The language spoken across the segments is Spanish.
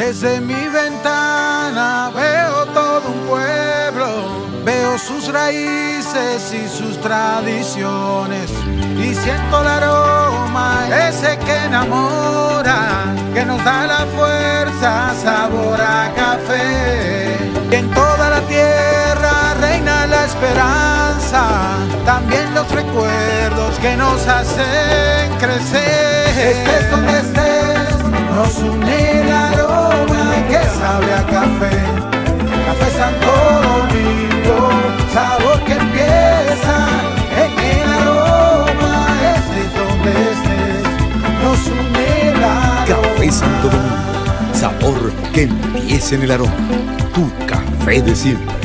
Desde mi ventana veo todo un pueblo, veo sus raíces y sus tradiciones, y siento el aroma ese que enamora, que nos da la fuerza, sabor a café. Y en toda la tierra reina la esperanza, también los recuerdos que nos hacen crecer. Estés donde estés, nos une el aroma que sabe a café. Café Santo Domingo, sabor que empieza en el aroma. Estés donde estés, nos une el aroma. Café Santo Domingo, sabor que empieza en el aroma. Tu café de siempre.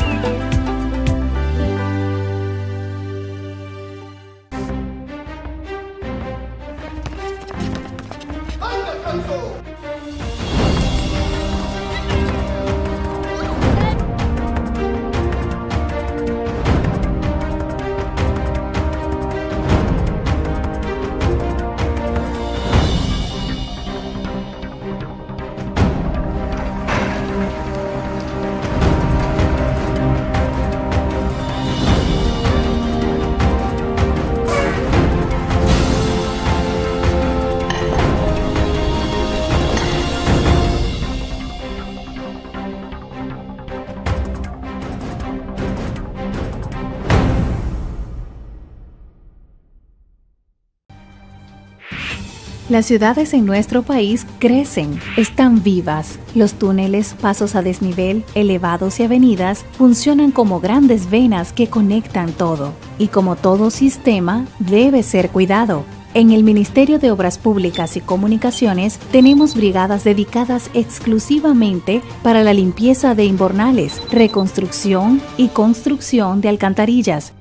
Las ciudades en nuestro país crecen, están vivas. Los túneles, pasos a desnivel, elevados y avenidas funcionan como grandes venas que conectan todo. Y como todo sistema, debe ser cuidado. En el Ministerio de Obras Públicas y Comunicaciones tenemos brigadas dedicadas exclusivamente para la limpieza de invernales, reconstrucción y construcción de alcantarillas,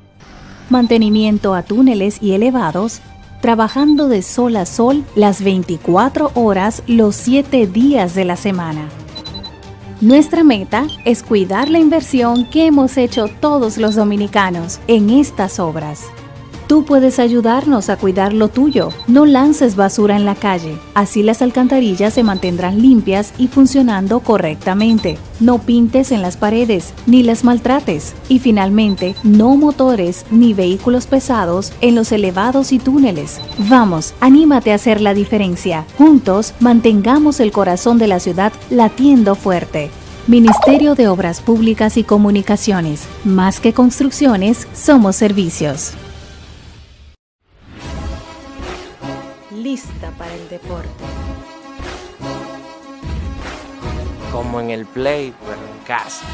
mantenimiento a túneles y elevados, trabajando de sol a sol las 24 horas los 7 días de la semana. Nuestra meta es cuidar la inversión que hemos hecho todos los dominicanos en estas obras. Tú puedes ayudarnos a cuidar lo tuyo. No lances basura en la calle. Así las alcantarillas se mantendrán limpias y funcionando correctamente. No pintes en las paredes, ni las maltrates. Y finalmente, no motores ni vehículos pesados en los elevados y túneles. Vamos, anímate a hacer la diferencia. Juntos, mantengamos el corazón de la ciudad latiendo fuerte. Ministerio de Obras Públicas y Comunicaciones. Más que construcciones, somos servicios. Lista para el deporte. Como en el play, pero en casa.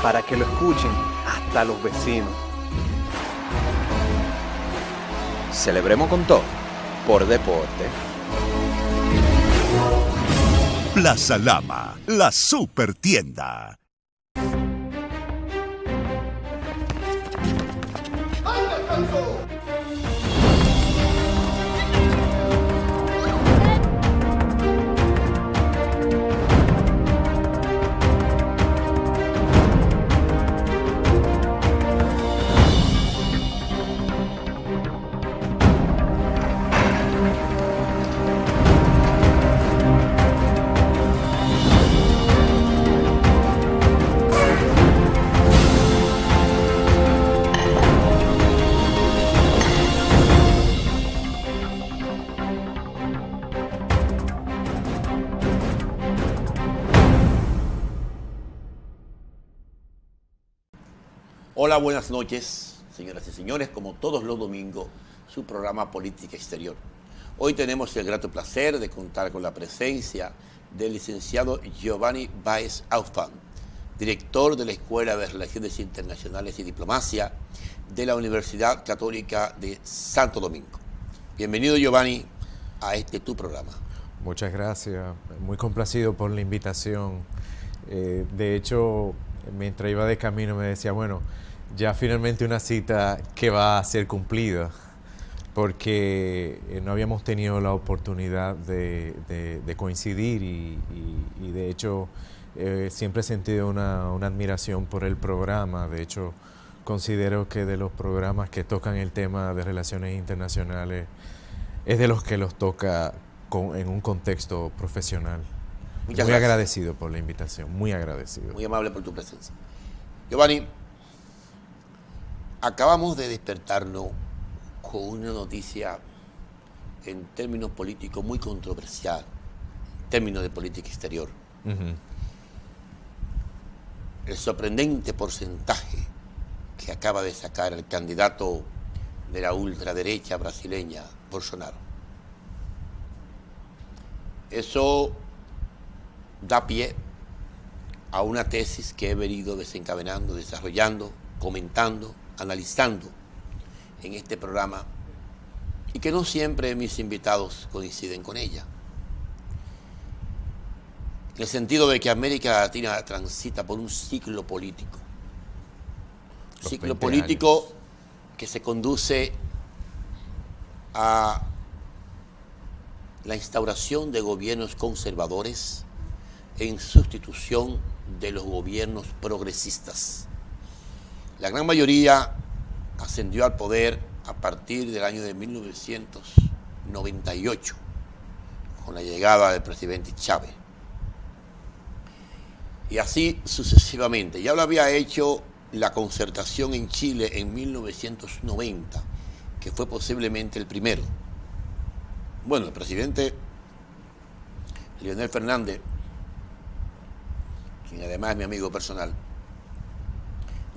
Para que lo escuchen hasta los vecinos. Celebremos con todo, por deporte. Plaza Lama, la super tienda. Hola, buenas noches, señoras y señores. Como todos los domingos, su programa Política Exterior. Hoy tenemos el grato placer de contar con la presencia del licenciado Giovanni Báez Aufan, director de la Escuela de Relaciones Internacionales y Diplomacia de la Universidad Católica de Santo Domingo. Bienvenido, Giovanni, a tu programa. Muchas gracias, muy complacido por la invitación. De hecho, mientras iba de camino me decía, bueno, ya finalmente una cita que va a ser cumplida, porque no habíamos tenido la oportunidad de coincidir y de hecho siempre he sentido una admiración por el programa. De hecho, considero que de los programas que tocan el tema de relaciones internacionales es de los que los toca en un contexto profesional. Muchas muy gracias. agradecido por la invitación, muy agradecido. Muy amable por tu presencia. Giovanni, acabamos de despertarnos con una noticia en términos políticos muy controversial, en términos de política exterior. Uh-huh. El sorprendente porcentaje que acaba de sacar el candidato de la ultraderecha brasileña, Bolsonaro. Eso da pie a una tesis que he venido desencadenando, desarrollando, comentando, analizando en este programa y que no siempre mis invitados coinciden con ella. En el sentido de que América Latina transita por un ciclo político. Un ciclo político que se conduce a la instauración de gobiernos conservadores en sustitución de los gobiernos progresistas. La gran mayoría ascendió al poder a partir del año de 1998, con la llegada del presidente Chávez. Y así sucesivamente. Ya lo había hecho la Concertación en Chile en 1990, que fue posiblemente el primero. Bueno, el presidente Leonel Fernández, quien además es mi amigo personal,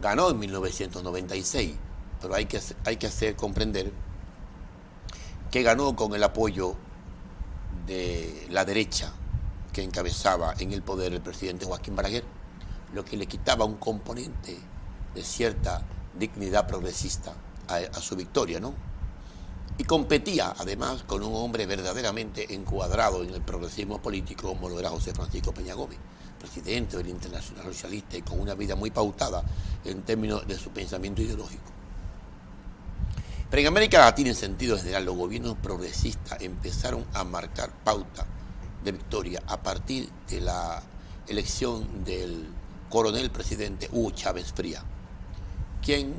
ganó en 1996, pero hay que hacer comprender que ganó con el apoyo de la derecha que encabezaba en el poder el presidente Joaquín Balaguer, lo que le quitaba un componente de cierta dignidad progresista a su victoria, ¿no? Y competía además con un hombre verdaderamente encuadrado en el progresismo político como lo era José Francisco Peña Gómez, presidente del Internacional Socialista y con una vida muy pautada en términos de su pensamiento ideológico. Pero en América Latina, en sentido general, los gobiernos progresistas empezaron a marcar pauta de victoria a partir de la elección del coronel presidente Hugo Chávez Fría, quien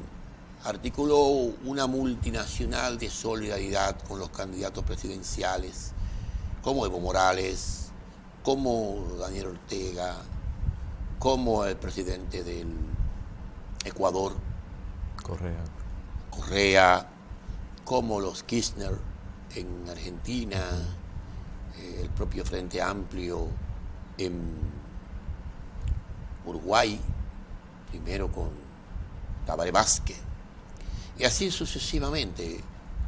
articuló una multinacional de solidaridad con los candidatos presidenciales, como Evo Morales, como Daniel Ortega, como el presidente del Ecuador, Correa, como los Kirchner en Argentina, el propio Frente Amplio en Uruguay, primero con Tabaré Vázquez, y así sucesivamente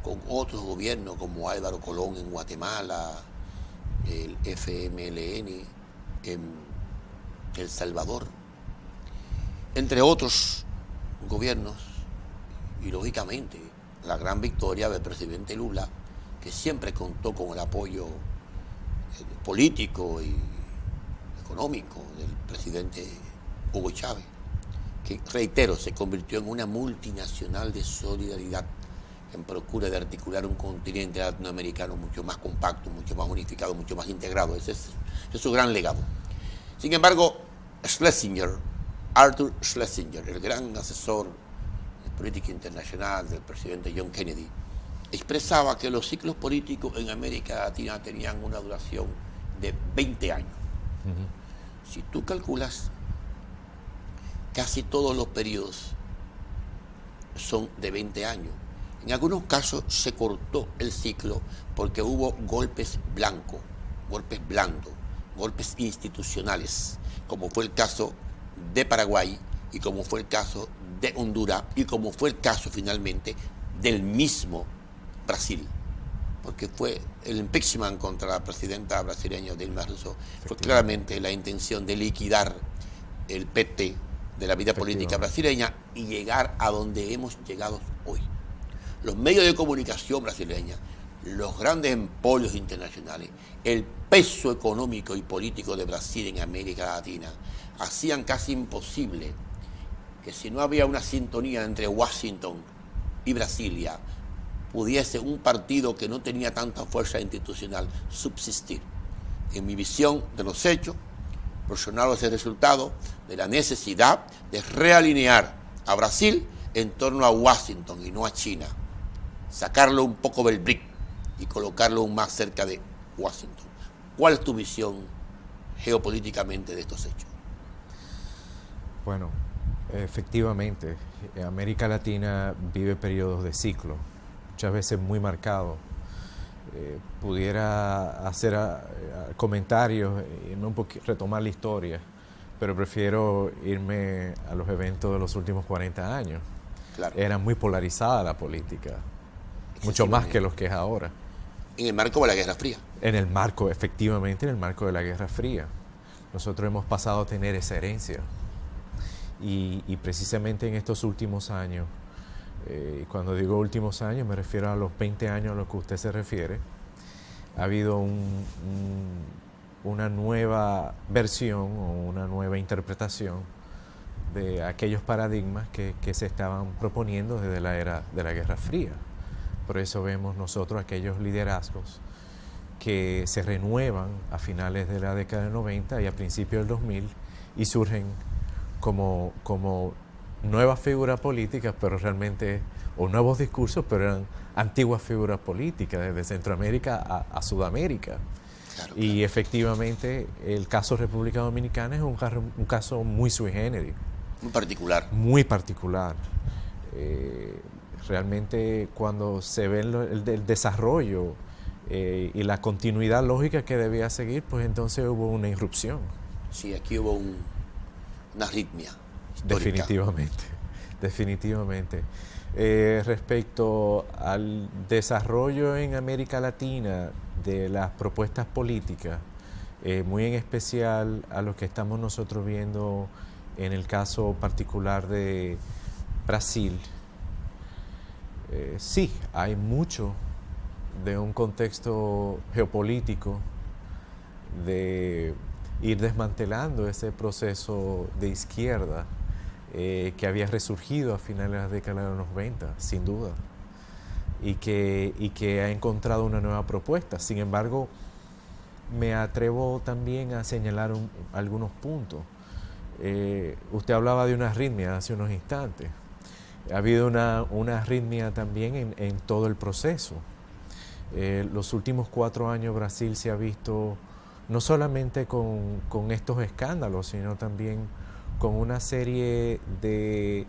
con otros gobiernos como Álvaro Colón en Guatemala, el FMLN en El Salvador, entre otros gobiernos, y lógicamente la gran victoria del presidente Lula, que siempre contó con el apoyo político y económico del presidente Hugo Chávez, que, reitero, se convirtió en una multinacional de solidaridad en procura de articular un continente latinoamericano mucho más compacto, mucho más unificado, mucho más integrado. Ese es su gran legado. Sin embargo, Arthur Schlesinger, el gran asesor de política internacional del presidente John Kennedy, expresaba que los ciclos políticos en América Latina tenían una duración de 20 años. Uh-huh. Si tú calculas, casi todos los periodos son de 20 años. En algunos casos se cortó el ciclo porque hubo golpes blancos, golpes blandos, golpes institucionales, como fue el caso de Paraguay y como fue el caso de Honduras y como fue el caso finalmente del mismo Brasil, porque fue el impeachment contra la presidenta brasileña Dilma Rousseff, fue claramente la intención de liquidar el PT de la vida política brasileña y llegar a donde hemos llegado hoy. Los medios de comunicación brasileños, los grandes emporios internacionales, el peso económico y político de Brasil en América Latina hacían casi imposible que, si no había una sintonía entre Washington y Brasilia, pudiese un partido que no tenía tanta fuerza institucional subsistir. En mi visión de los hechos, Bolsonaro es el resultado de la necesidad de realinear a Brasil en torno a Washington y no a China, sacarlo un poco del BRIC y colocarlo aún más cerca de Washington. ¿Cuál es tu visión geopolíticamente de estos hechos? Bueno, efectivamente, América Latina vive periodos de ciclo, muchas veces muy marcados. Pudiera hacer comentarios, retomar la historia, pero prefiero irme a los eventos de los últimos 40 años. Claro. Era muy polarizada la política, mucho más que los que es ahora. En el marco de la Guerra Fría. En el marco, efectivamente, en el marco de la Guerra Fría. Nosotros hemos pasado a tener esa herencia. Y precisamente en estos últimos años, cuando digo últimos años me refiero a los 20 años a los que usted se refiere, ha habido una nueva versión o una nueva interpretación de aquellos paradigmas que se estaban proponiendo desde la era de la Guerra Fría. Por eso vemos nosotros aquellos liderazgos que se renuevan a finales de la década del 90 y a principios del 2000 y surgen como nuevas figuras políticas, pero realmente, o nuevos discursos, pero eran antiguas figuras políticas, desde Centroamérica a Sudamérica. Claro, y claro. Efectivamente, el caso República Dominicana es un caso muy sui generis. Muy particular. Muy particular. Realmente, cuando se ve el desarrollo y la continuidad lógica que debía seguir, pues entonces hubo una irrupción. Sí, aquí hubo una arritmia histórica. Definitivamente. Respecto al desarrollo en América Latina de las propuestas políticas, muy en especial a lo que estamos nosotros viendo en el caso particular de Brasil, sí, hay mucho de un contexto geopolítico de ir desmantelando ese proceso de izquierda que había resurgido a finales de la década de los 90, sin duda, y que ha encontrado una nueva propuesta. Sin embargo, me atrevo también a señalar algunos puntos. Usted hablaba de una arritmia hace unos instantes. Ha habido una arritmia también en todo el proceso. Los últimos 4 años Brasil se ha visto no solamente con estos escándalos, sino también con una serie de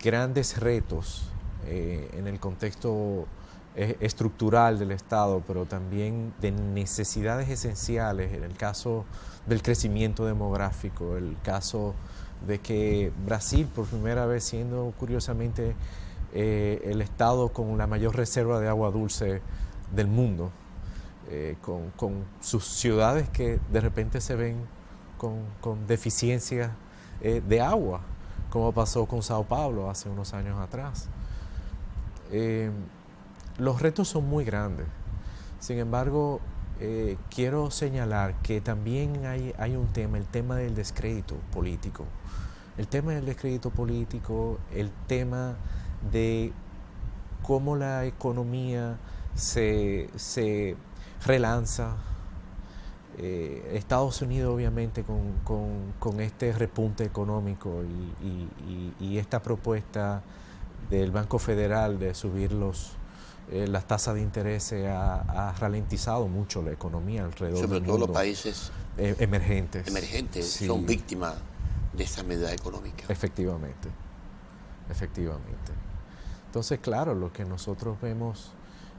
grandes retos en el contexto estructural del Estado, pero también de necesidades esenciales, en el caso del crecimiento demográfico, el caso de que Brasil, por primera vez siendo curiosamente el Estado con la mayor reserva de agua dulce del mundo, con sus ciudades que de repente se ven con deficiencia de agua, como pasó con Sao Paulo hace unos años atrás. Los retos son muy grandes. Sin embargo, quiero señalar que también hay un tema, el tema del descrédito político. El tema del descrédito político, el tema de cómo la economía se relanza. Estados Unidos obviamente con este repunte económico y esta propuesta del Banco Federal de subir las tasas de interés ha ralentizado mucho la economía alrededor del mundo. Sobre todo los países emergentes. Sí. Son víctimas de esa medida económica. Efectivamente. Entonces, claro, lo que nosotros vemos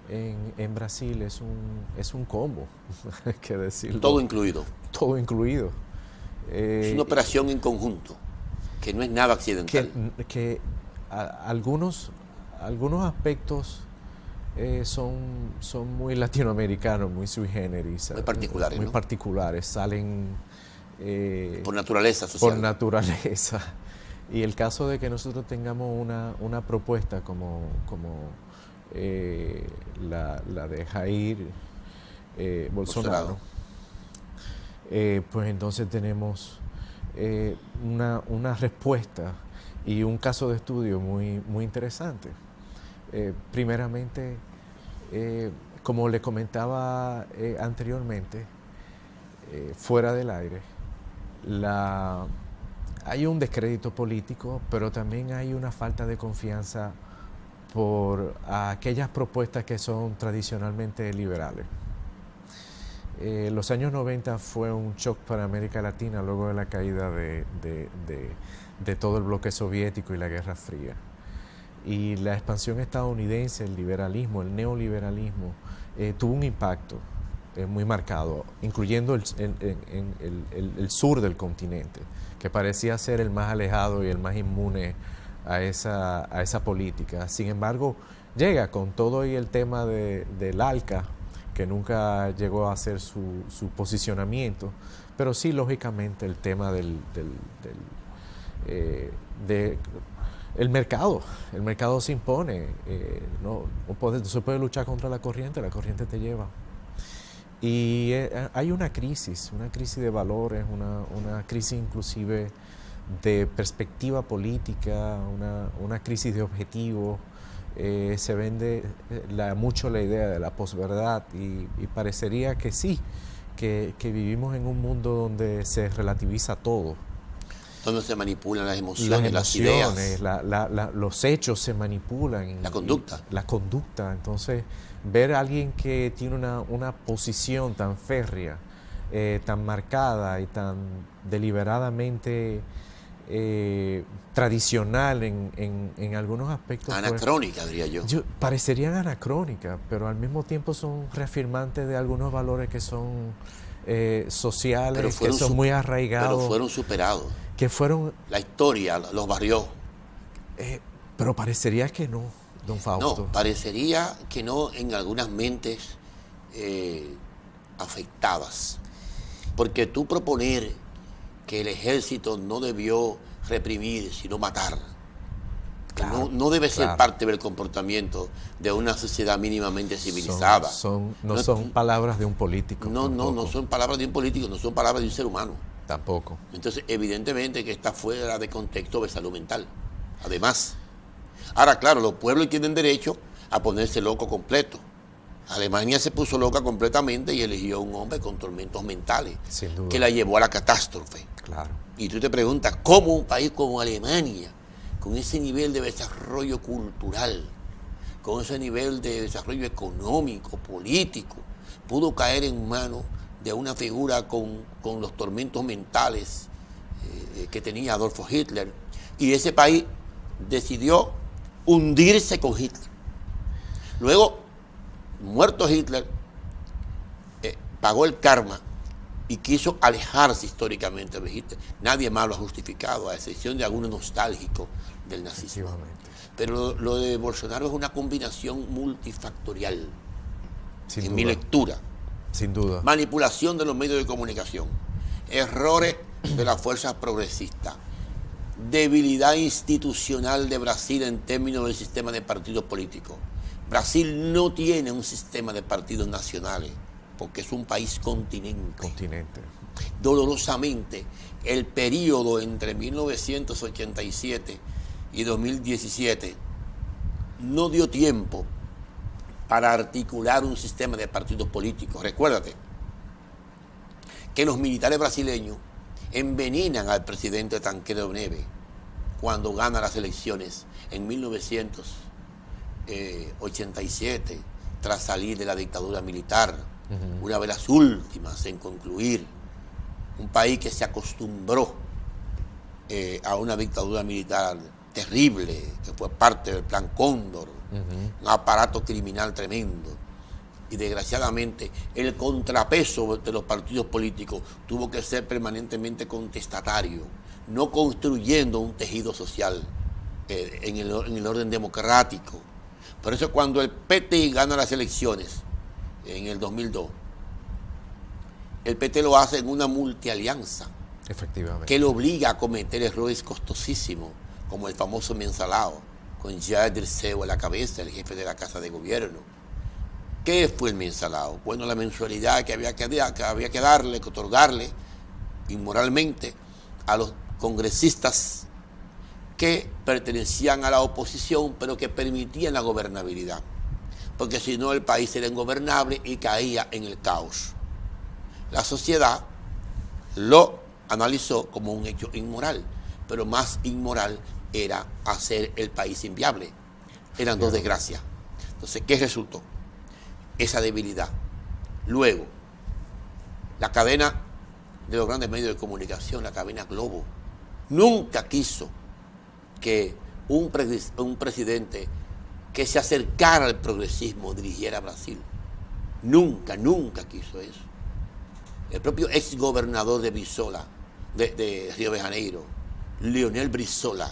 en Brasil es un combo, hay que decirlo. Todo incluido. Todo incluido. Es una operación en conjunto, que no es nada accidental. Que algunos aspectos son muy latinoamericanos, muy sui generis. Muy particulares, Muy ¿no? particulares, salen... por naturaleza social. Por naturaleza. Y el caso de que nosotros tengamos una propuesta como la de Jair Bolsonaro, pues entonces tenemos una respuesta y un caso de estudio muy, muy interesante. Primeramente, como le comentaba anteriormente, fuera del aire, hay un descrédito político, pero también hay una falta de confianza por aquellas propuestas que son tradicionalmente liberales. Los años 90 fue un shock para América Latina luego de la caída de todo el bloque soviético y la Guerra Fría. Y la expansión estadounidense, el liberalismo, el neoliberalismo, tuvo un impacto muy marcado, incluyendo el sur del continente, que parecía ser el más alejado y el más inmune a esa política. Sin embargo, llega con todo y el tema del ALCA, que nunca llegó a hacer su posicionamiento, pero sí, lógicamente, el tema del mercado. El mercado se impone, no se puede luchar contra la corriente te lleva. Y hay una crisis de valores, una crisis inclusive de perspectiva política, una crisis de objetivos. Se vende mucho la idea de la posverdad y parecería que sí, que vivimos en un mundo donde se relativiza todo. Donde se manipulan las emociones, las ideas. Los hechos se manipulan. La conducta. La conducta. Entonces, ver a alguien que tiene una posición tan férrea, tan marcada y tan deliberadamente tradicional en algunos aspectos. Anacrónica, diría yo. Parecerían anacrónicas, pero al mismo tiempo son reafirmantes de algunos valores que son sociales, que son muy arraigados. Pero fueron superados. Que fueron... La historia los barrió. Pero parecería que no, don Fausto. No, parecería que no en algunas mentes afectadas. Porque tú proponer que el ejército no debió reprimir, sino matar, Claro, no debe ser claro. parte del comportamiento de una sociedad mínimamente civilizada. No son palabras de un político. No son palabras de un político, no son palabras de un ser humano. Tampoco. Entonces, evidentemente que está fuera de contexto de salud mental. Además, ahora, claro, los pueblos tienen derecho a ponerse loco completo. Alemania se puso loca completamente y eligió un hombre con tormentos mentales, Sin duda. que la llevó a la catástrofe. Claro. Y tú te preguntas, ¿cómo un país como Alemania, con ese nivel de desarrollo cultural, con ese nivel de desarrollo económico, político, pudo caer en manos de una figura con los tormentos mentales que tenía Adolfo Hitler? Y ese país decidió hundirse con Hitler. Luego, muerto Hitler, pagó el karma y quiso alejarse históricamente de Hitler. Nadie más lo ha justificado, a excepción de algunos nostálgicos del nazismo. Pero lo de Bolsonaro es una combinación multifactorial, en mi lectura. Sin duda. Manipulación de los medios de comunicación, errores de las fuerzas progresistas, debilidad institucional de Brasil en términos del sistema de partidos políticos. Brasil no tiene un sistema de partidos nacionales porque es un país continente. Dolorosamente, el periodo entre 1987 y 2017 no dio tiempo para articular un sistema de partidos políticos. Recuérdate que los militares brasileños envenenan al presidente Tancredo Neves cuando gana las elecciones en 1987, tras salir de la dictadura militar, una de las últimas en concluir. Un país que se acostumbró a una dictadura militar terrible, que fue parte del Plan Cóndor, un aparato criminal tremendo. Y desgraciadamente el contrapeso de los partidos políticos tuvo que ser permanentemente contestatario, no construyendo un tejido social en el orden democrático. Por eso cuando el PT gana las elecciones en el 2002, el PT lo hace en una multialianza. Efectivamente. Que lo obliga a cometer errores costosísimos, como el famoso mensalado, con Jair Dirceu a la cabeza, el jefe de la Casa de Gobierno. ¿Qué fue el mensalado? Bueno, la mensualidad que había que darle, que otorgarle inmoralmente a los congresistas que pertenecían a la oposición, pero que permitían la gobernabilidad. Porque si no, el país era ingobernable y caía en el caos. La sociedad lo analizó como un hecho inmoral. pero más inmoral era hacer el país inviable. Eran dos desgracias. Entonces, ¿qué resultó? Esa debilidad. Luego, la cadena de los grandes medios de comunicación, la cadena Globo, nunca quiso que un presidente que se acercara al progresismo dirigiera a Brasil. Nunca quiso eso. El propio exgobernador de Brizola, de Río de Janeiro, Leonel Brizola,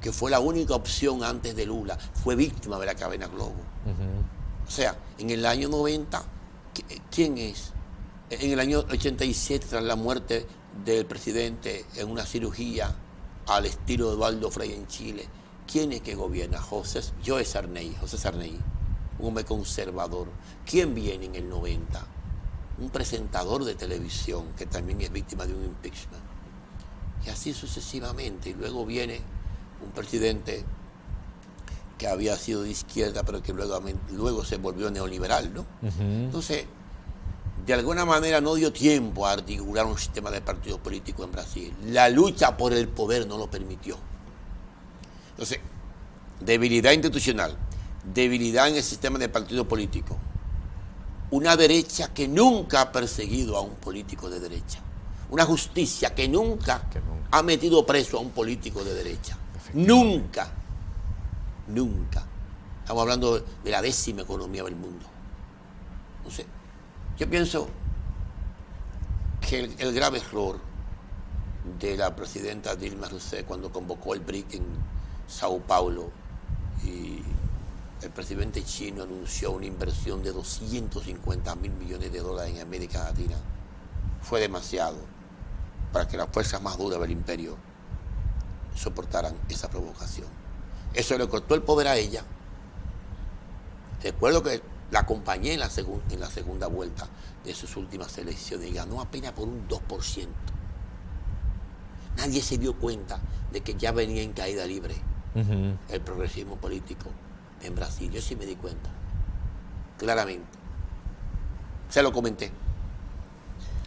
que fue la única opción antes de Lula, fue víctima de la cadena Globo. O sea, en el año 90, ¿quién es? En el año 87, tras la muerte del presidente en una cirugía al estilo de Eduardo Frei en Chile, ¿quién es que gobierna? José Sarney, un hombre conservador. ¿Quién viene en el 90? Un presentador de televisión que también es víctima de un impeachment. Y así sucesivamente. Y luego viene un presidente que había sido de izquierda, pero que luego se volvió neoliberal, ¿no? Entonces, de alguna manera no dio tiempo a articular un sistema de partidos políticos en Brasil. La lucha por el poder no lo permitió. Entonces, debilidad institucional, debilidad en el sistema de partidos políticos, una derecha que nunca ha perseguido a un político de derecha, una justicia que nunca ha metido preso a un político de derecha. Nunca. Estamos hablando de la 10ª economía del mundo. Entonces, yo pienso que el grave error de la presidenta Dilma Rousseff cuando convocó el BRIC en Sao Paulo y el presidente chino anunció una inversión de 250 mil millones de dólares en América Latina, fue demasiado para que las fuerzas más duras del imperio soportaran esa provocación. Eso le cortó el poder a ella. Recuerdo que la acompañé en la segunda vuelta de sus últimas elecciones y ganó apenas por un 2%. Nadie se dio cuenta de que ya venía en caída libre el progresismo político en Brasil. Yo sí me di cuenta, claramente. Se lo comenté.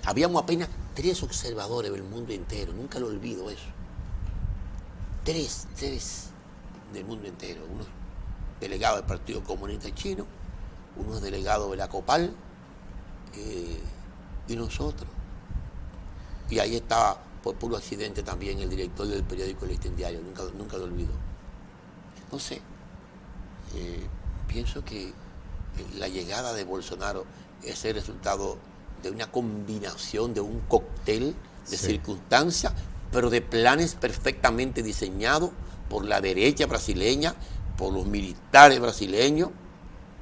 Habíamos apenas 3 observadores del mundo entero, nunca lo olvido eso. 3 del mundo entero. Uno delegado del Partido Comunista Chino, uno delegado de la COPAL y nosotros. Y ahí estaba, por puro accidente también, el director del periódico El Listín Diario, nunca lo olvido. Entonces, pienso que la llegada de Bolsonaro es el resultado de una combinación, de un cóctel de circunstancias, pero de planes perfectamente diseñados por la derecha brasileña, por los militares brasileños,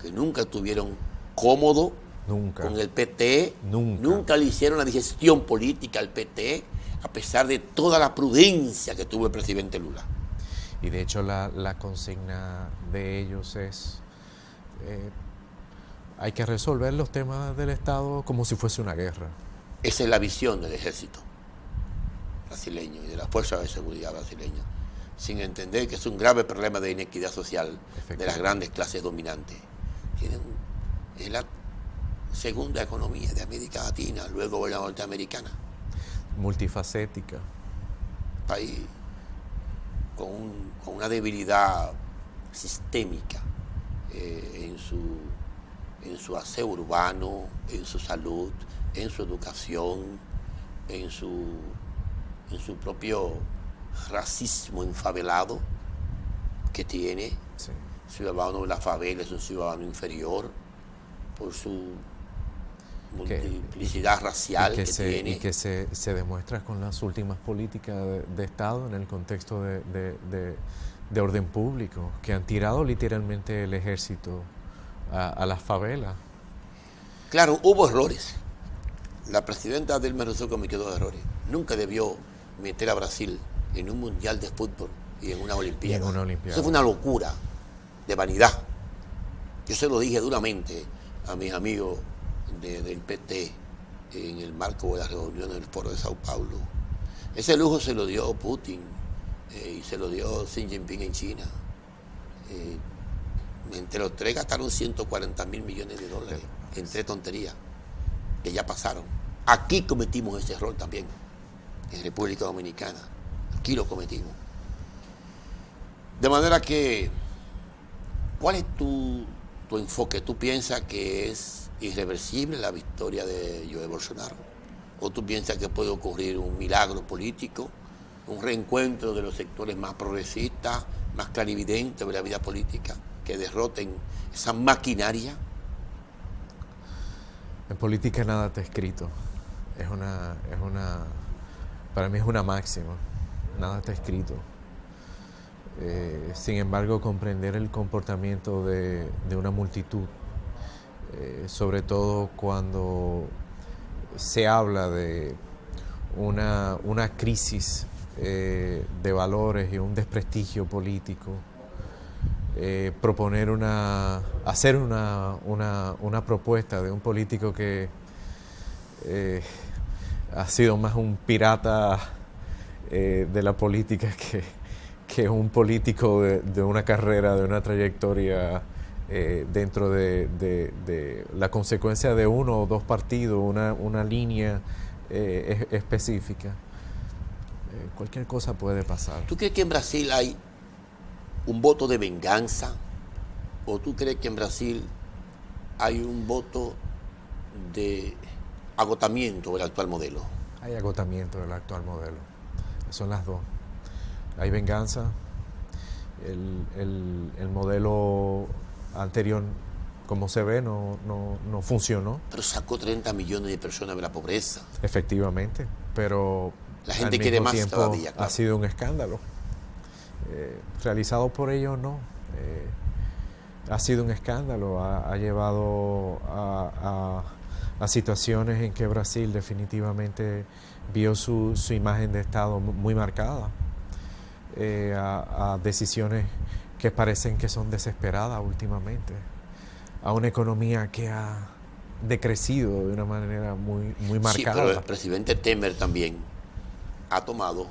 que nunca estuvieron cómodos con el PT, nunca le hicieron la digestión política al PT, a pesar de toda la prudencia que tuvo el presidente Lula. Y de hecho la consigna de ellos es, hay que resolver los temas del Estado como si fuese una guerra. Esa es la visión del ejército brasileño y de las fuerzas de seguridad brasileñas, sin entender que es un grave problema de inequidad social de las grandes clases dominantes. Es la segunda economía de América Latina, luego la norteamericana. Multifacética. País con una debilidad sistémica en su aseo urbano, en su salud, en su educación, en su propio racismo enfavelado que tiene. Sí. Ciudadano de la favela es un ciudadano inferior por su multiplicidad racial que tiene. Y que se demuestra con las últimas políticas de Estado en el contexto de orden público, que han tirado literalmente el ejército a las favelas. Claro, hubo errores. La presidenta Dilma Rousseff cometió errores. Nunca debió meter a Brasil en un mundial de fútbol y en una olimpiada. Eso fue una locura de vanidad. Yo se lo dije duramente a mis amigos del PT en el marco de la reunión del Foro de Sao Paulo. Ese lujo se lo dio Putin y se lo dio Xi Jinping en China. Entre los 3 gastaron 140 mil millones de dólares en 3 tonterías que ya pasaron. Aquí cometimos ese error también, en República Dominicana. aquí lo cometimos. De manera que, ¿cuál es tu enfoque? ¿Tú piensas que es irreversible la victoria de Joe Bolsonaro? ¿O tú piensas que puede ocurrir un milagro político, un reencuentro de los sectores más progresistas, más clarividentes de la vida política, que derroten esa maquinaria? En política nada está escrito. Para mí es una máxima. Nada está escrito. Sin embargo, comprender el comportamiento de una multitud, sobre todo cuando se habla de una crisis de valores y un desprestigio político, hacer una propuesta de un político que ha sido más un pirata de la política que un político de una carrera, de una trayectoria dentro de la consecuencia de uno o dos partidos, una línea específica. Cualquier cosa puede pasar. ¿Tú crees que en Brasil hay un voto de venganza? ¿O tú crees que en Brasil hay un voto de agotamiento del actual modelo? Hay agotamiento del actual modelo. Son las dos. Hay venganza. El modelo anterior, como se ve, no funcionó. Pero sacó 30 millones de personas de la pobreza. Efectivamente, pero la gente al quiere mismo más tiempo todavía. Claro. Ha sido un escándalo. Realizado por ellos, no. Ha sido un escándalo. Ha llevado a situaciones en que Brasil definitivamente vio su imagen de Estado muy marcada. A decisiones que parecen que son desesperadas últimamente, a una economía que ha decrecido de una manera muy marcada. Sí, pero el presidente Temer también ha tomado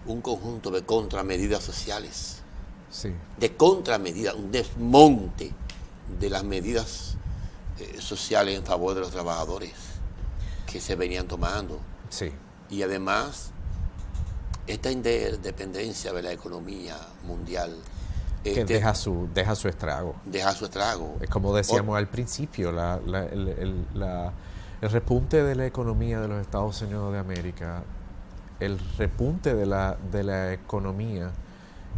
un conjunto de contramedidas sociales, sí, de contramedidas, un desmonte de las medidas sociales en favor de los trabajadores que se venían tomando. Sí. Y además, esta interdependencia de la economía mundial que deja su estrago. Deja su estrago. Es como decíamos al principio, el repunte de la economía de los Estados Unidos de América, el repunte de la economía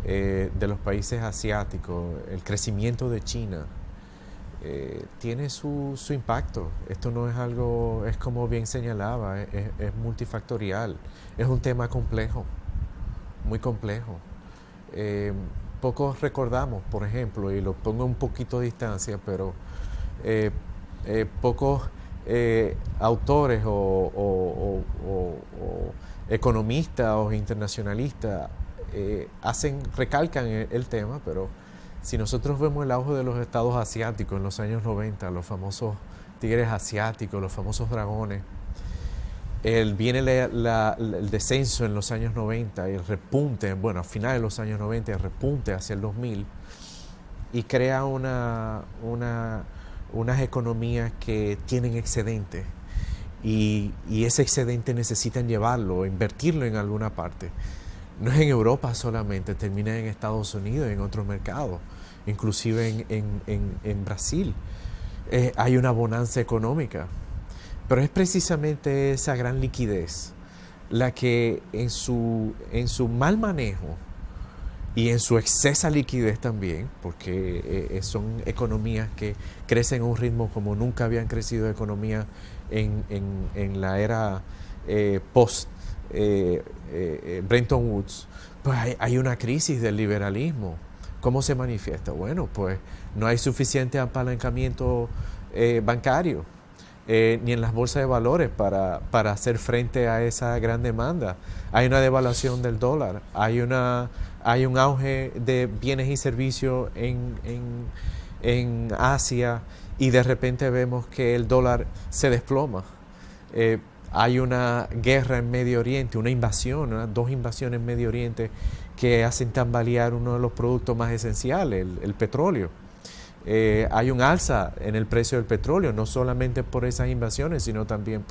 de los países asiáticos, el crecimiento de China, tiene su impacto. Esto no es algo, es como bien señalaba, es multifactorial, es un tema complejo, muy complejo. Pocos recordamos, por ejemplo, y lo pongo un poquito a distancia, pero pocos autores o economistas o internacionalistas recalcan el tema, pero si nosotros vemos el auge de los estados asiáticos en los años 90, los famosos tigres asiáticos, los famosos dragones, viene el descenso en los años 90 y el repunte, bueno, a finales de los años 90, el repunte hacia el 2000 y crea unas economías que tienen excedente y ese excedente necesitan llevarlo, invertirlo en alguna parte. No es en Europa solamente, termina en Estados Unidos y en otros mercados, inclusive en Brasil. Hay una bonanza económica. Pero es precisamente esa gran liquidez la que en su mal manejo y en su excesa liquidez también, porque son economías que crecen a un ritmo como nunca habían crecido economías en la era post Bretton Woods, pues hay una crisis del liberalismo. ¿Cómo se manifiesta? Bueno, pues no hay suficiente apalancamiento bancario. Ni en las bolsas de valores para hacer frente a esa gran demanda. Hay una devaluación del dólar, hay un auge de bienes y servicios en Asia y de repente vemos que el dólar se desploma. Hay una guerra en Medio Oriente, una invasión, dos invasiones en Medio Oriente que hacen tambalear uno de los productos más esenciales, el petróleo. Hay un alza en el precio del petróleo, no solamente por esas invasiones, sino también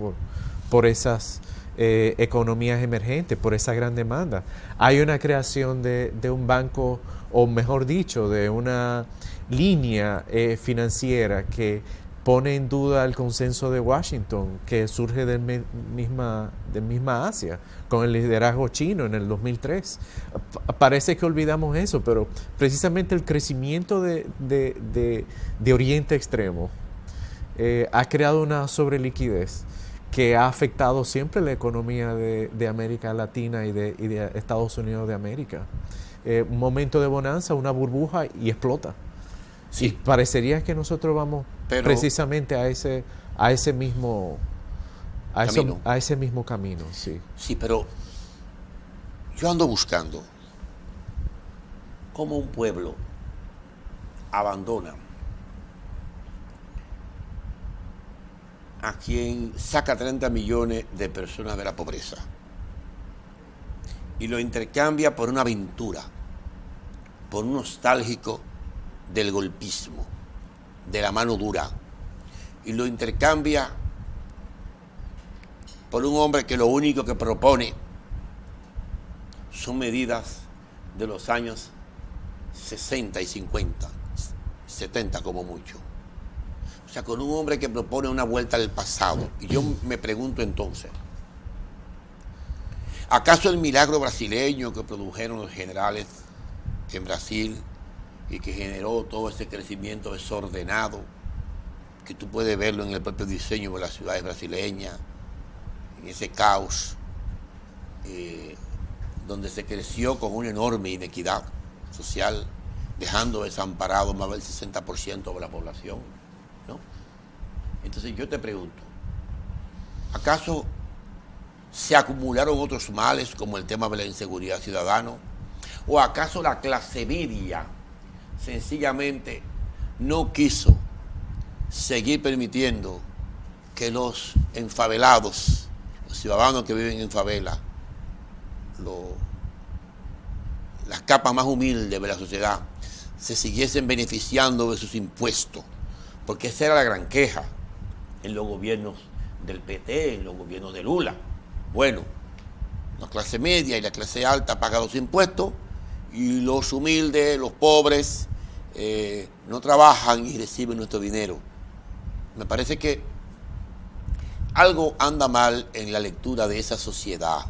por esas economías emergentes por esa gran demanda. Hay una creación de un banco, o mejor dicho, de una línea financiera que pone en duda el consenso de Washington, que surge del misma Asia, con el liderazgo chino en el 2003. Parece que olvidamos eso, pero precisamente el crecimiento de Oriente Extremo ha creado una sobreliquidez que ha afectado siempre la economía de América Latina y de Estados Unidos de América. Un momento de bonanza, una burbuja y explota. Sí. Y parecería que nosotros vamos precisamente a ese mismo camino. Sí. Sí, pero yo ando buscando cómo un pueblo abandona a quien saca 30 millones de personas de la pobreza y lo intercambia por una aventura, por un nostálgico del golpismo, de la mano dura, y lo intercambia por un hombre que lo único que propone son medidas de los años 60 y 50, 70 como mucho. O sea, con un hombre que propone una vuelta al pasado. Y yo me pregunto entonces, ¿acaso el milagro brasileño que produjeron los generales en Brasil y que generó todo ese crecimiento desordenado, que tú puedes verlo en el propio diseño de las ciudades brasileñas, en ese caos, donde se creció con una enorme inequidad social, dejando desamparado más del 60% de la población, ¿no? Entonces yo te pregunto, ¿acaso se acumularon otros males como el tema de la inseguridad ciudadana? ¿O acaso la clase media sencillamente no quiso seguir permitiendo que los enfavelados, los ciudadanos que viven en favela, las capas más humildes de la sociedad, se siguiesen beneficiando de sus impuestos? Porque esa era la gran queja en los gobiernos del PT, en los gobiernos de Lula. Bueno, la clase media y la clase alta pagan los impuestos y los humildes, los pobres, no trabajan y reciben nuestro dinero. Me parece que algo anda mal en la lectura de esa sociedad.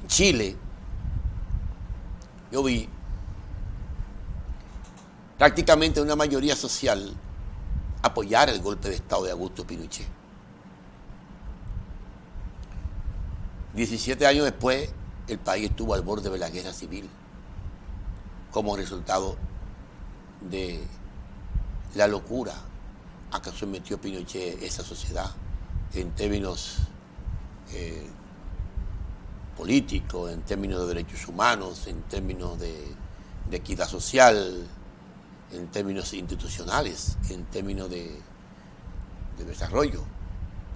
En Chile, yo vi prácticamente una mayoría social apoyar el golpe de Estado de Augusto Pinochet. 17 años después, el país estuvo al borde de la guerra civil como resultado de la locura a que sometió Pinochet esa sociedad en términos políticos, en términos de derechos humanos, en términos de equidad social, en términos institucionales, en términos de desarrollo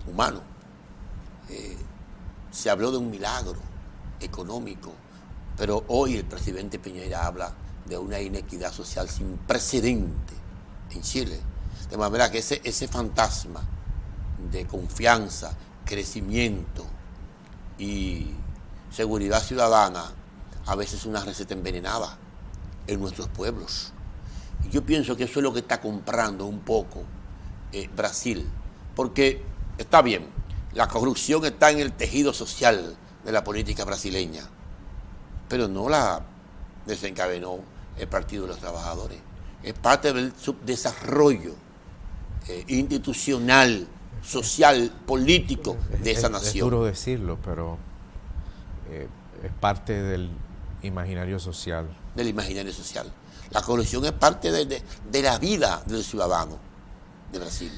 humano. Se habló de un milagro económico, pero hoy el presidente Piñera habla de una inequidad social sin precedente en Chile. De manera que ese fantasma de confianza, crecimiento y seguridad ciudadana a veces es una receta envenenada en nuestros pueblos. Y yo pienso que eso es lo que está comprando un poco Brasil, porque está bien, la corrupción está en el tejido social de la política brasileña, pero no la desencadenó el Partido de los Trabajadores. Es parte del subdesarrollo institucional, social, político de esa nación. Es duro decirlo, pero es parte del imaginario social. Del imaginario social. La corrupción es parte de la vida del ciudadano de Brasil.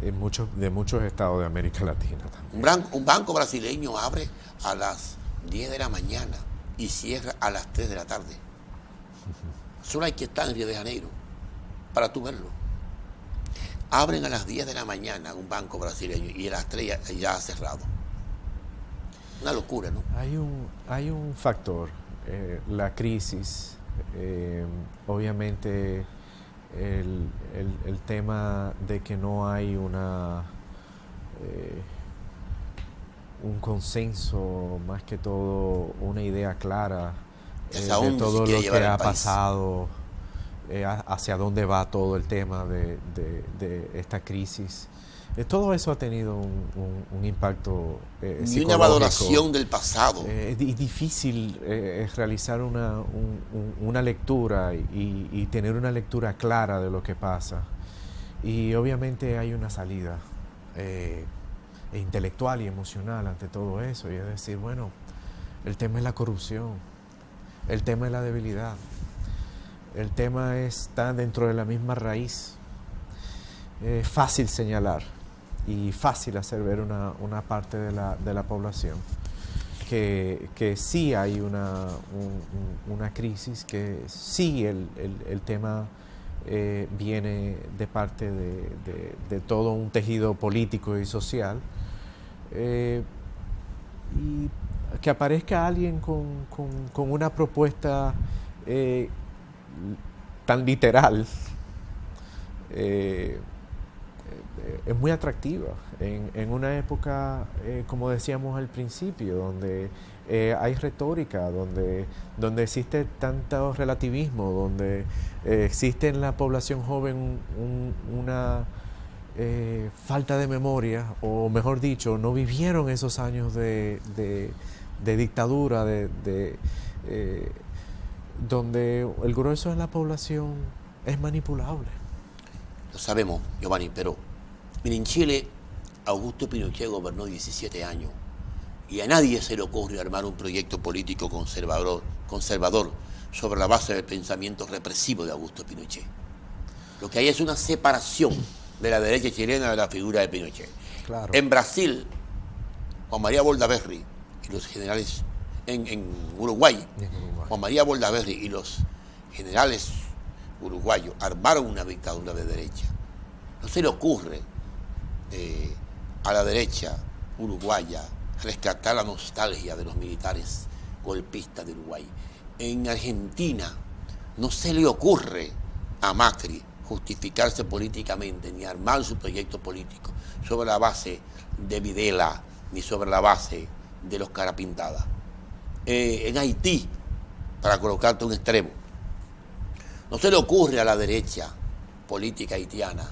De muchos estados de América Latina también. Un banco brasileño abre a las 10 de la mañana y cierra a las 3 de la tarde. Solo hay que estar en Río de Janeiro para tú verlo. Abren a las 10 de la mañana un banco brasileño y a las 3 ya ha cerrado. Una locura, ¿no? Hay un factor, la crisis, obviamente el tema de que no hay un consenso, más que todo una idea clara ¿Hacia de dónde todo se quiere lo llevar que el ha país? pasado, hacia dónde va todo el tema de esta crisis. Todo eso ha tenido un impacto Ni una psicológico. valoración del pasado. Es difícil realizar una lectura y tener una lectura clara de lo que pasa. Y obviamente hay una salida intelectual y emocional ante todo eso. Y es decir, bueno, el tema es la corrupción, el tema es la debilidad, el tema está dentro de la misma raíz. Es fácil señalar y fácil hacer ver una parte de la población que sí hay una crisis, que sí el tema viene de parte de todo un tejido político y social, y que aparezca alguien con una propuesta tan literal es muy atractiva en una época, como decíamos al principio, donde hay retórica, donde existe tanto relativismo, donde existe en la población joven una falta de memoria, o mejor dicho, no vivieron esos años de dictadura, donde el grueso de la población es manipulable. Lo sabemos, Giovanni, pero en Chile Augusto Pinochet gobernó 17 años y a nadie se le ocurre armar un proyecto político conservador sobre la base del pensamiento represivo de Augusto Pinochet. Lo que hay es una separación de la derecha chilena de la figura de Pinochet. Claro. En Brasil, Juan María Bordaberry y los generales, en Uruguay, Juan María Bordaberry y los generales uruguayos armaron una dictadura de derecha. No se le ocurre a la derecha uruguaya rescatar la nostalgia de los militares golpistas de Uruguay. En Argentina no se le ocurre a Macri justificarse políticamente ni armar su proyecto político sobre la base de Videla ni sobre la base de los Carapintadas. En Haití, para colocarte un extremo, no se le ocurre a la derecha política haitiana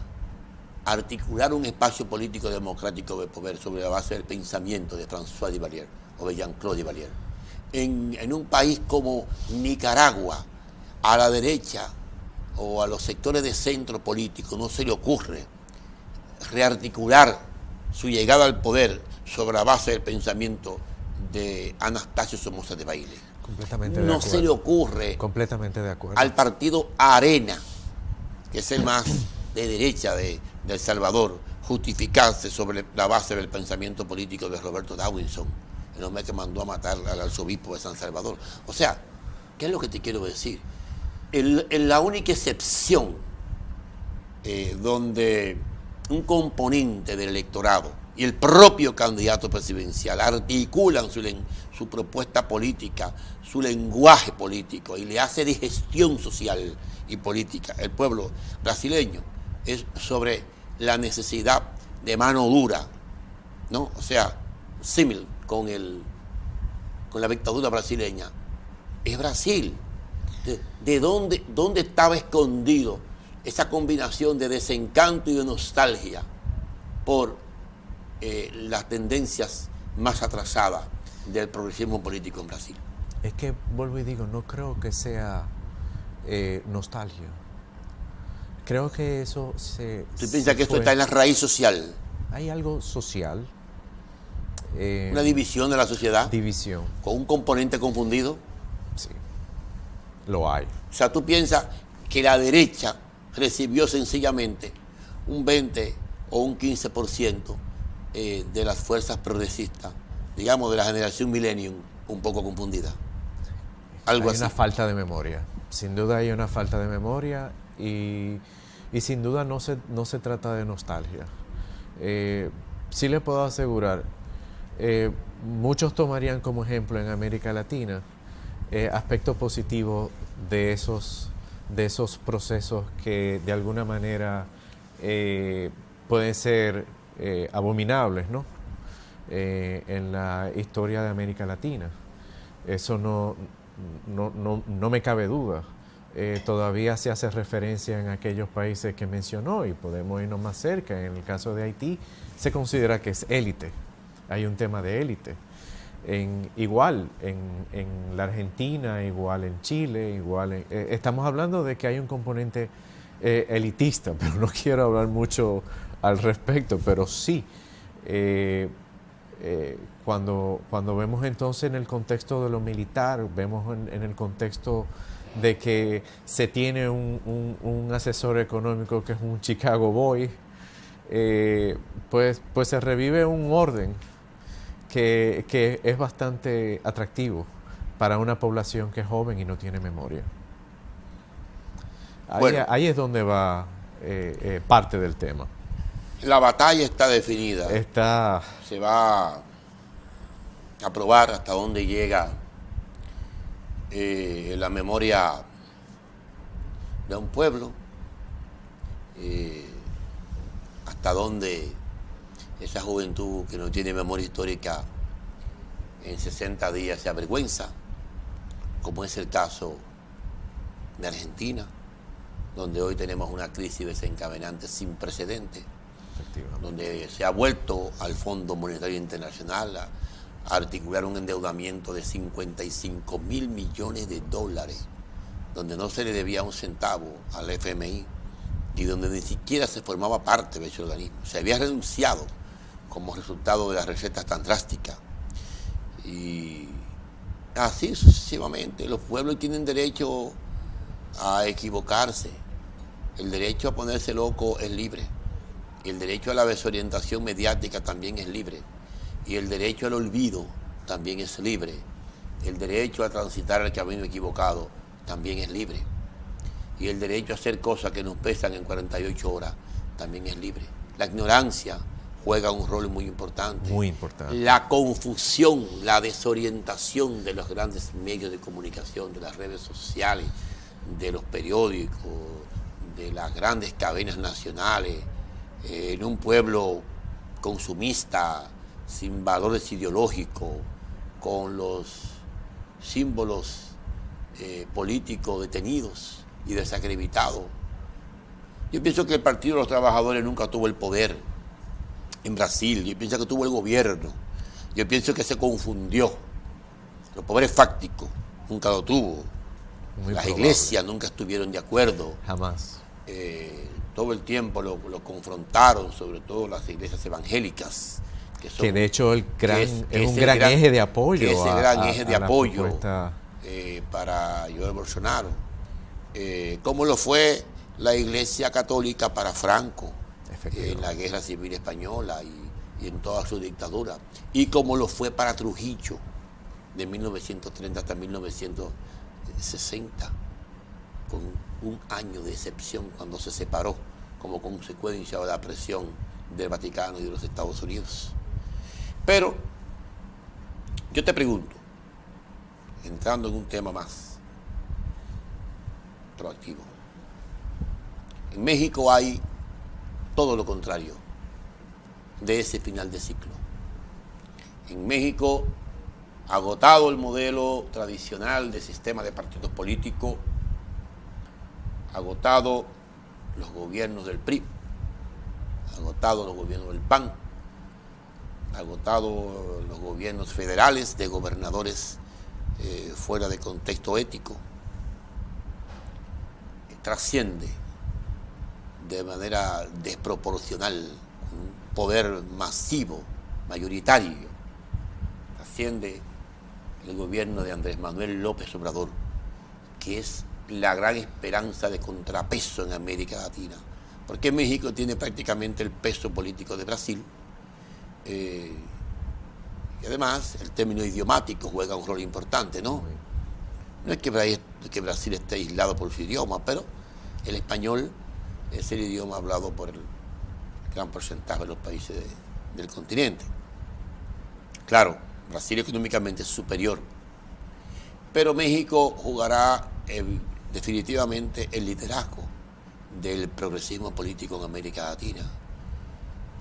articular un espacio político democrático de poder sobre la base del pensamiento de François Duvalier o de Jean-Claude Duvalier. En un país como Nicaragua, a la derecha o a los sectores de centro político no se le ocurre rearticular su llegada al poder sobre la base del pensamiento de Anastasio Somoza de Baile. Completamente de No acuerdo. se le ocurre Completamente de acuerdo. al partido Arena, que es el más de derecha de El Salvador, justificarse sobre la base del pensamiento político de Roberto Dawinson, el hombre que mandó a matar al arzobispo de San Salvador. O sea, ¿qué es lo que te quiero decir? La única excepción donde un componente del electorado y el propio candidato presidencial articulan su propuesta política, su lenguaje político y le hace digestión social y política el pueblo brasileño, es sobre la necesidad de mano dura, ¿no? O sea, símil con la dictadura brasileña. Es Brasil. ¿De dónde estaba escondido esa combinación de desencanto y de nostalgia por las tendencias más atrasadas del progresismo político en Brasil? Es que, vuelvo y digo, no creo que sea nostalgia. Creo que eso ¿Tú piensas que esto está en la raíz social? Hay algo social. Una división de la sociedad. División. Con un componente confundido. Sí. Lo hay. O sea, tú piensas que la derecha recibió sencillamente un 20 o un 15% de las fuerzas progresistas, digamos de la generación Millennium, un poco confundida. Algo Hay así. una falta de memoria. Sin duda hay una falta de memoria y sin duda no se trata de nostalgia. Sí le puedo asegurar, muchos tomarían como ejemplo en América Latina aspectos positivos de esos procesos que de alguna manera pueden ser abominables, ¿no? en la historia de América Latina. Eso no me cabe duda. Todavía se hace referencia en aquellos países que mencionó y podemos irnos más cerca. En el caso de Haití se considera que es élite. Hay un tema de élite. Igual en la Argentina, igual en Chile, igual estamos hablando de que hay un componente elitista, pero no quiero hablar mucho al respecto, pero sí, cuando vemos entonces en el contexto de lo militar, vemos en el contexto de que se tiene un asesor económico que es un Chicago Boy, pues se revive un orden que es bastante atractivo para una población que es joven y no tiene memoria. Ahí es donde va parte del tema. La batalla está definida. Se va a probar hasta dónde llega la memoria de un pueblo, hasta dónde esa juventud que no tiene memoria histórica en 60 días se avergüenza, como es el caso de Argentina, donde hoy tenemos una crisis desencadenante sin precedentes, donde se ha vuelto al Fondo Monetario Internacional a articular un endeudamiento de 55.000 millones de dólares, donde no se le debía un centavo al FMI y donde ni siquiera se formaba parte de ese organismo. Se había renunciado como resultado de las recetas tan drásticas. Y así sucesivamente. Los pueblos tienen derecho a equivocarse. El derecho a ponerse loco es libre. El derecho a la desorientación mediática también es libre. Y el derecho al olvido también es libre. El derecho a transitar el camino equivocado también es libre. Y el derecho a hacer cosas que nos pesan en 48 horas también es libre. La ignorancia juega un rol muy importante. Muy importante. La confusión, la desorientación de los grandes medios de comunicación, de las redes sociales, de los periódicos, de las grandes cadenas nacionales, en un pueblo consumista, sin valores ideológicos, con los símbolos políticos detenidos y desacreditados. Yo pienso que el Partido de los Trabajadores nunca tuvo el poder en Brasil. Yo pienso que tuvo el gobierno. Yo pienso que se confundió. Los poderes fácticos nunca lo tuvo. Las iglesias nunca estuvieron de acuerdo. Jamás. Todo el tiempo lo confrontaron, sobre todo las iglesias evangélicas. Que de hecho es un gran eje de apoyo. Que es el gran eje de apoyo para Jair Bolsonaro. Como lo fue la Iglesia Católica para Franco en la Guerra Civil Española y en toda su dictadura. Y como lo fue para Trujillo de 1930 hasta 1960, con un año de excepción cuando se separó como consecuencia de la presión del Vaticano y de los Estados Unidos. Pero yo te pregunto, entrando en un tema más proactivo, en México hay todo lo contrario de ese final de ciclo. En México, agotado el modelo tradicional de sistema de partidos políticos, agotado los gobiernos del PRI, agotado los gobiernos del PAN, agotado los gobiernos federales de gobernadores fuera de contexto ético, trasciende de manera desproporcional un poder masivo, mayoritario, trasciende el gobierno de Andrés Manuel López Obrador, que es la gran esperanza de contrapeso en América Latina, porque México tiene prácticamente el peso político de Brasil, y además el término idiomático juega un rol importante, ¿no? No es que Brasil esté aislado por su idioma, pero el español es el idioma hablado por el gran porcentaje de los países del continente. Claro, Brasil económicamente es superior, pero México jugará definitivamente el liderazgo del progresismo político en América Latina.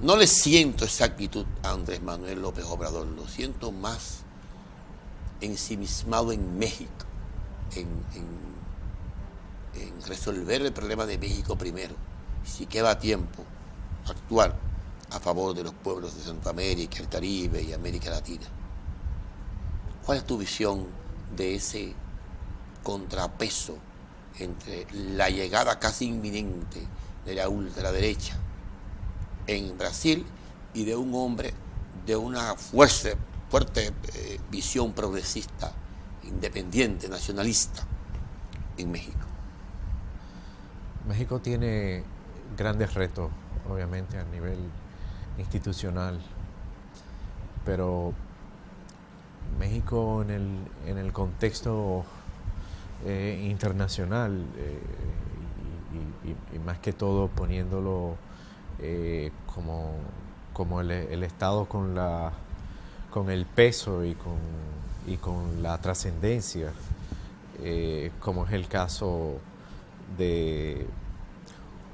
no le siento esa actitud a Andrés Manuel López Obrador, lo siento más ensimismado en México, en resolver el problema de México primero, si queda tiempo, actuar a favor de los pueblos de Centroamérica, el Caribe y América Latina. ¿Cuál es tu visión de ese contrapeso entre la llegada casi inminente de la ultraderecha en Brasil y de un hombre de una fuerte visión progresista, independiente, nacionalista en México? México tiene grandes retos, obviamente, a nivel institucional, pero México en el contexto internacional y más que todo poniéndolo como el Estado con el peso y con la trascendencia, como es el caso de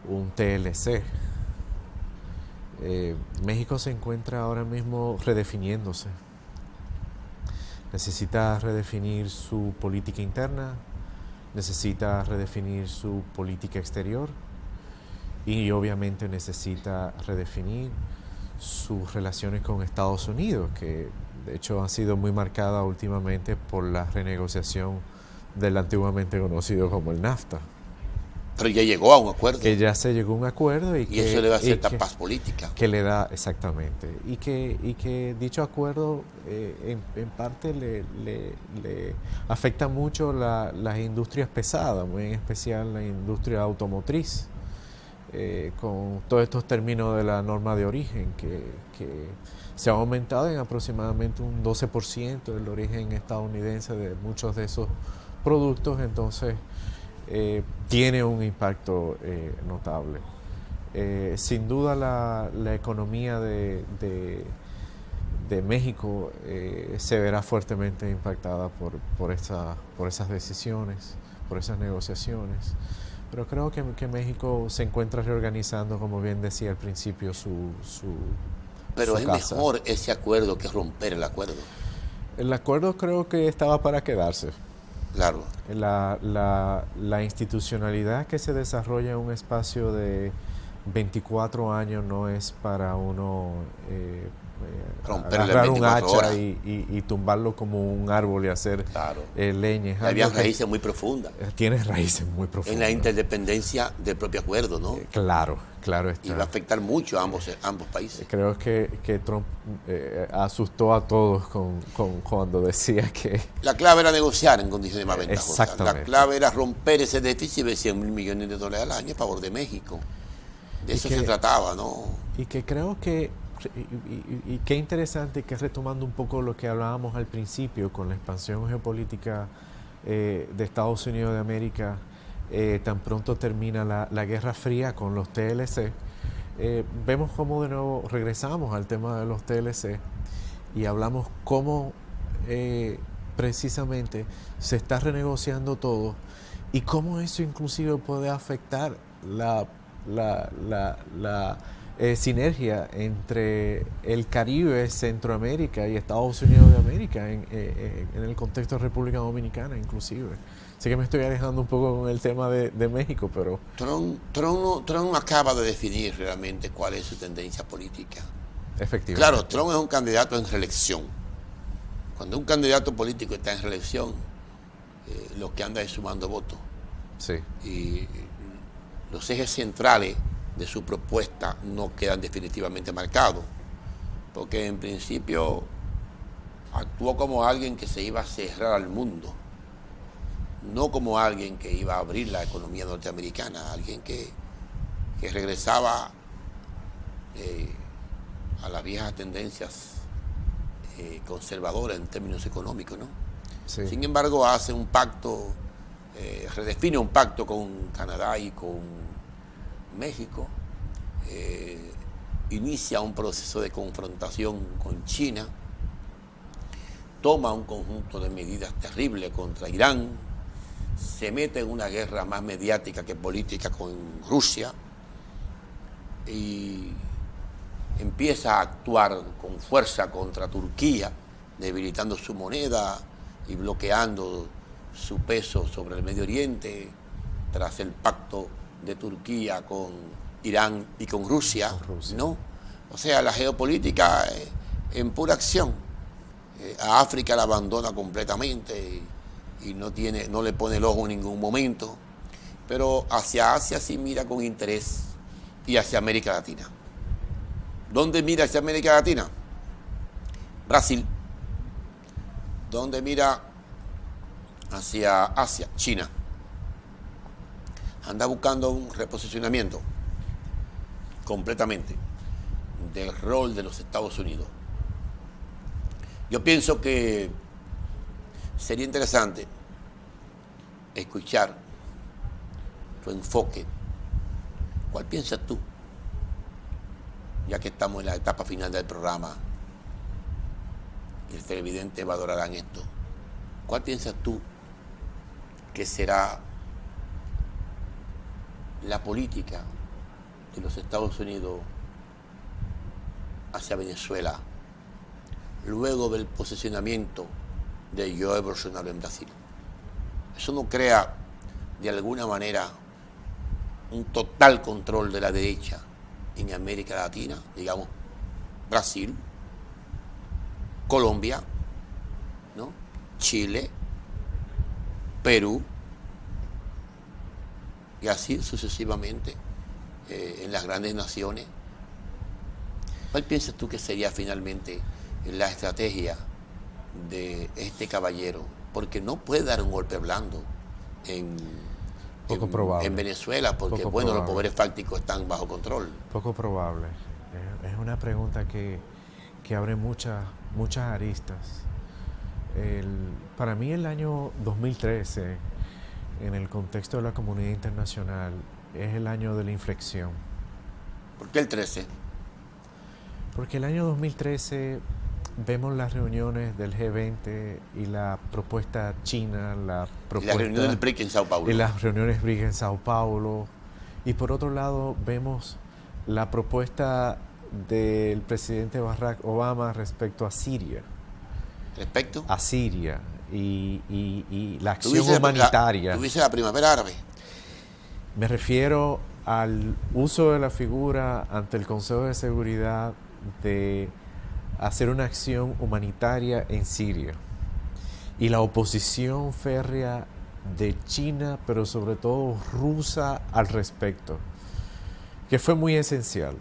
un TLC. México se encuentra ahora mismo redefiniéndose. Necesita redefinir su política interna, necesita redefinir su política exterior y obviamente necesita redefinir sus relaciones con Estados Unidos, que de hecho han sido muy marcadas últimamente por la renegociación del antiguamente conocido como el NAFTA. Pero ya llegó a un acuerdo. Que ya se llegó a un acuerdo y que eso le va a hacer esta paz política. Que le da, exactamente. Y que dicho acuerdo en parte le afecta mucho las industrias pesadas, muy en especial la industria automotriz, con todos estos términos de la norma de origen que se ha aumentado en aproximadamente un 12% el origen estadounidense de muchos de esos productos. Entonces tiene un impacto notable. Sin duda la economía de México se verá fuertemente impactada por esas decisiones, por esas negociaciones. Pero creo que México se encuentra reorganizando, como bien decía al principio, Pero es casa. Mejor ese acuerdo que romper el acuerdo. El acuerdo creo que estaba para quedarse. Claro. La institucionalidad que se desarrolla en un espacio de 24 años no es para uno agarrar un hacha y tumbarlo como un árbol y hacer leña. Había raíces muy profundas. Tiene raíces muy profundas. En la interdependencia del propio acuerdo, ¿no? Claro está. Y va a afectar mucho a ambos países. Creo que Trump asustó a todos cuando decía que... La clave era negociar en condiciones más ventajosas. Exactamente. La clave era romper ese déficit de $100 millones al año a favor de México. De eso se trataba, ¿no? Y que creo que... Y qué interesante que retomando un poco lo que hablábamos al principio con la expansión geopolítica de Estados Unidos de América, tan pronto termina la Guerra Fría con los TLC, vemos cómo de nuevo regresamos al tema de los TLC y hablamos cómo precisamente se está renegociando todo y cómo eso inclusive puede afectar la sinergia entre el Caribe, Centroamérica y Estados Unidos de América en el contexto de República Dominicana inclusive. Sé que me estoy alejando un poco con el tema de México, pero... Trump acaba de definir realmente cuál es su tendencia política. Efectivamente. Claro, Trump es un candidato en reelección. Cuando un candidato político está en reelección, lo que anda es sumando votos. Sí. Y los ejes centrales de su propuesta no quedan definitivamente marcados, porque en principio actuó como alguien que se iba a cerrar al mundo, no como alguien que iba a abrir la economía norteamericana, alguien que regresaba a las viejas tendencias conservadoras en términos económicos, ¿no? Sí. Sin embargo, hace un pacto, redefine un pacto con Canadá y con México, inicia un proceso de confrontación con China, toma un conjunto de medidas terribles contra Irán, se mete en una guerra más mediática que política con Rusia y empieza a actuar con fuerza contra Turquía, debilitando su moneda y bloqueando su peso sobre el Medio Oriente, tras el pacto de Turquía con Irán y con Rusia, ¿no? O sea, la geopolítica en pura acción. A África la abandona completamente y no le pone el ojo en ningún momento, pero hacia Asia sí mira con interés y hacia América Latina. ¿Dónde mira hacia América Latina? Brasil. ¿Dónde mira hacia Asia? China. Anda buscando un reposicionamiento completamente del rol de los Estados Unidos. Yo pienso que sería interesante escuchar tu enfoque. ¿Cuál piensas tú? Ya que estamos en la etapa final del programa y el televidente valorará en esto. ¿Cuál piensas tú que será la política de los Estados Unidos hacia Venezuela luego del posicionamiento de Jair Bolsonaro en Brasil? Eso no crea de alguna manera un total control de la derecha en América Latina, digamos Brasil, Colombia, ¿no? Chile, Perú, y así sucesivamente en las grandes naciones. ¿Cuál piensas tú que sería finalmente la estrategia de este caballero? Porque no puede dar un golpe blando en Venezuela, porque los poderes fácticos están bajo control. Poco probable. Es una pregunta que abre muchas aristas. Para mí el año 2013, en el contexto de la comunidad internacional, es el año de la inflexión. ¿Por qué el 13? Porque el año 2013 vemos las reuniones del G20 y la propuesta china, la reunión del BRIC en Sao Paulo. Y las reuniones BRIC en Sao Paulo. Y por otro lado vemos la propuesta del presidente Barack Obama respecto a Siria. ¿Respecto? A Siria y la acción humanitaria. ¿Tuviste la primavera árabe? Me refiero al uso de la figura ante el Consejo de Seguridad de hacer una acción humanitaria en Siria y la oposición férrea de China, pero sobre todo rusa al respecto, que fue muy esencial.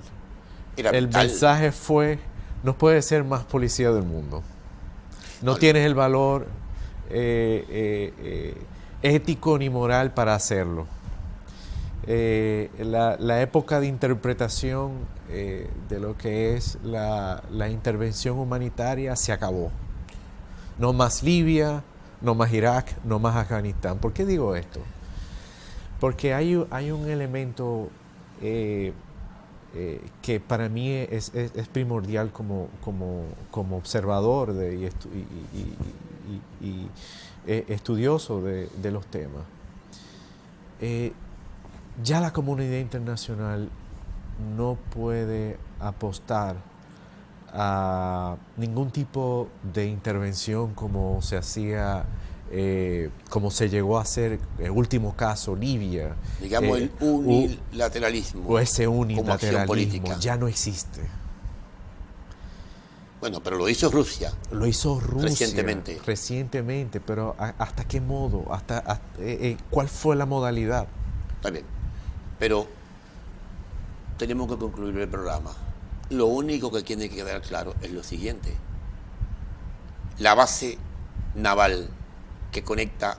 El mensaje fue: no puedes ser más policía del mundo, no tienes el valor ético ni moral para hacerlo. La época de interpretación de lo que es la intervención humanitaria se acabó. No más Libia, no más Irak, no más Afganistán. ¿Por qué digo esto? Porque hay un elemento que para mí es primordial como observador y estudioso de los temas. Ya la comunidad internacional no puede apostar a ningún tipo de intervención como se hacía, como se llegó a hacer, el último caso, Libia. Digamos el unilateralismo. O ese unilateralismo política. Ya no existe. Bueno, pero lo hizo Rusia. Lo hizo Rusia recientemente, pero ¿hasta qué modo? ¿Cuál fue la modalidad? Está bien, pero tenemos que concluir el programa. Lo único que tiene que quedar claro es lo siguiente: la base naval que conecta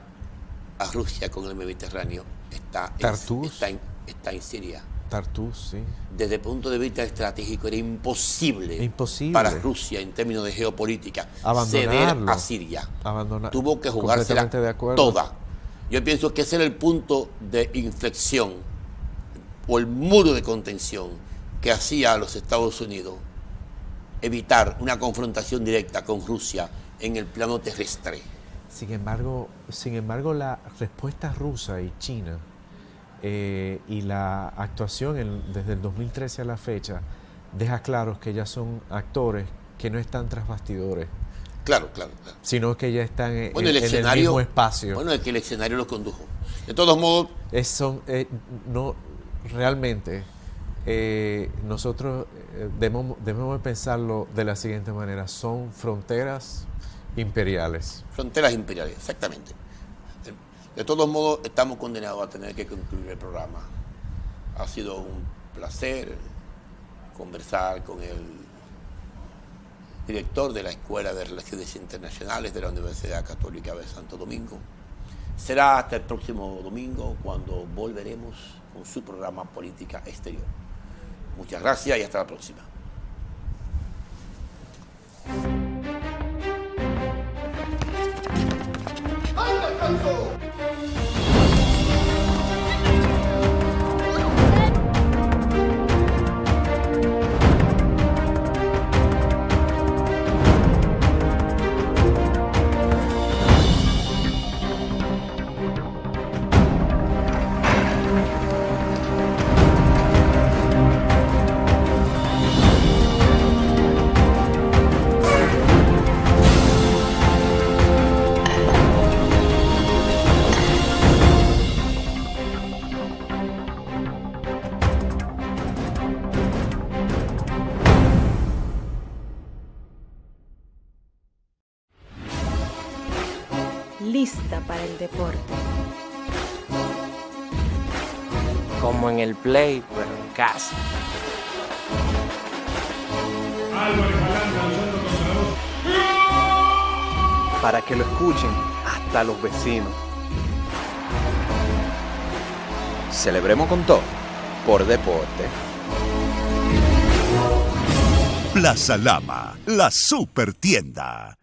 a Rusia con el Mediterráneo está en Siria. Tartus, sí. Desde el punto de vista estratégico era imposible para Rusia, en términos de geopolítica, ceder a Siria. Tuvo que jugársela toda. Yo pienso que ese era el punto de inflexión o el muro de contención que hacía a los Estados Unidos evitar una confrontación directa con Rusia en el plano terrestre. Sin embargo, la respuesta rusa y china y la actuación desde el 2013 a la fecha deja claro que ya son actores que no están tras bastidores, Claro. sino que ya están Bueno, en el mismo espacio. Bueno, es que el escenario los condujo. De todos modos, No, realmente, nosotros debemos pensarlo de la siguiente manera: son fronteras imperiales. fronteras imperiales, exactamente. De todos modos, estamos condenados a tener que concluir el programa. Ha sido un placer conversar con el director de la Escuela de Relaciones Internacionales de la Universidad Católica de Santo Domingo. Será hasta el próximo domingo cuando volveremos con su programa Política Exterior. Muchas gracias y hasta la próxima. Lista para el deporte. Como en el play, pero en casa. Para que lo escuchen hasta los vecinos. Celebremos con todo, por deporte. Plaza Lama, la super tienda.